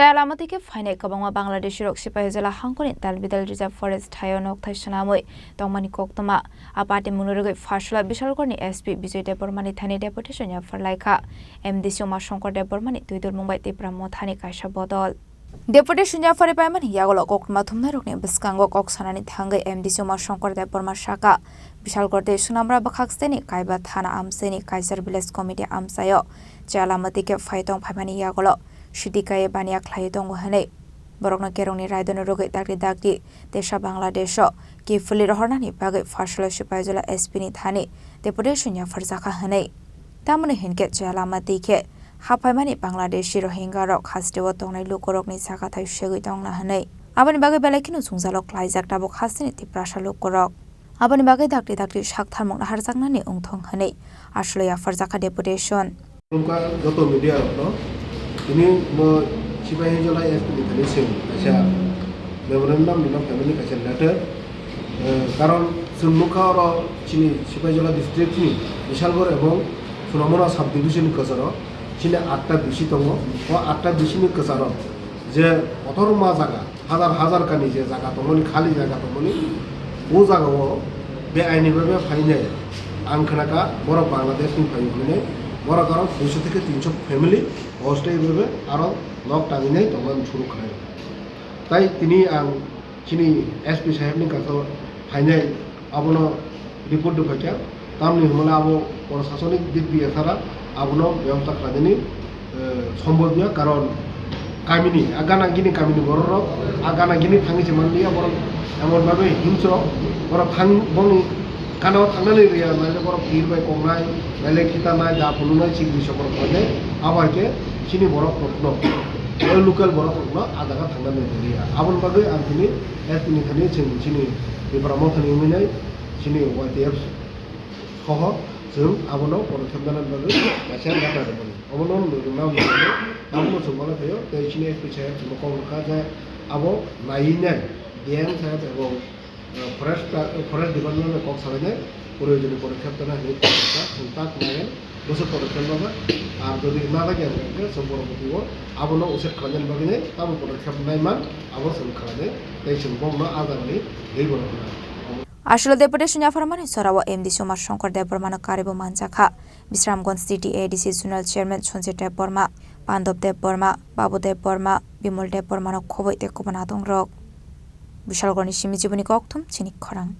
Chayalamati ke fainai kabangma Bangladesh rok Sipahijala Hangkoni Dalbidal Reserve Forest Hayonok Thaishanamoi Tongmani Koktama Apati Munurugoi Fashula Bishalkorni SP Bijoy Debormani Thani Deputation ya Farlaika MDC Uma Shankar Debormani Tuidul Mumbai Tipra Mothani Kaisha Bodol Deputation ya Fare Paimani Yagolo Koktma Thumna Rokni Biskango Koksanani Thangai MDC Uma Shankar Deborma Shaka Bishalkorte Sunamra Bakhaksteni Kaiba Thana Amseni Kaiser Village Committee Amsayo Chayalamati ke Faitong Paimani Yagolo Shidikaye Bania Clayton Hane Borokna Keroni Raidon Roget Dagdi Desha Bangladesho Kifuli Hornani Bagay Fashla Shipazula Espini Thani Deputation ya Farzaka Hane Tamani Hinket Jalamati ke Hapaimani Bangladeshi Rohingya Rock Hastewa Tongai Lukorokni Sakata Shegitong Hane Abani Bagay Balakino Sunzalok Lizak Tabok Hasiniti Prasha Lukorok Abani Bagay Dagdi Shaktamok Harzagnani Ungtong Hane Ashloya Farzaka Deputation ini mo Sipahijala SP Thani Singh acha memorandum dinam family kacha letter karon Sunmukha ro chini Sipahijala district ni Bishalgor ebong Sunamona sub division kasaro chini 8টা বিশি tongo o 8টা বিশি ni kasaro je othorma jaga হাজার kani je jaga tomoni khali jaga tomoni o jaga o be aini babe phaine angkhanaka boro Bangladesh ni phaine বড় কারণ 200 থেকে 300 family অস্থায়ী ভাবে আরো lock টাঙিয়ে তখন শুরু করে তাই তিনি চিনি এসপি সাহেবনি কাছে ফাইনাল আবনো রিপোর্ট দিফাকা তামনি হমলা আবো প্রশাসনিক দিক দিয়ে ছাড়া আবনো ব্যবস্থা খাজনি সম্ভবীয় কারণ কামিনি আগানাগিনি কামিনি বড় আগানাগিনি থাঙ্গিছে মানলিয়া বড় এমন ভাবে হিংস্র বড় থাং বনি Kanau tanganai ria, naile borok hirbai kongnai, naile kita nai da pununai chigri sokor kone, abarke chini borok protno, local borok protno adaga tanganai ria. Abon bagai antini, etini thani chini beberapa thani minai, chini YTF koho, zum abono porothamdanan bagai, macam apa ada bani. Abono nurunau bagai, abono sumala tayo, dari chini SPCF cuma kong kaja, abo nainai, dia saya abo forest ডিপার্টমেন্টের cock সালাইনে প্রয়োজনীয় পদক্ষেপ নেওয়া হয়ে চিন্তা করে বছর পদক্ষেপ নেওয়া আর যদি না থাকে সম্পর্ক আবনো উচিত খালাইন বাগিনে তাবো পদক্ষেপ নাইমান আবো সম খালাইনে তাই সম্পূর্ণ আদানি এই বড় Ashlo Deputation ya Farmani Sorawa MDC Umar Shankar Debormano Karibu Manjaka Bisramganj City ADC Zonal Chairman Chonjit Deborma Pandop Deborma Babu Deborma Bimol Debormano Khoboi Tekobana Dongrok Bishalgorni Shimi Jibuni Koktum Chinik Khorang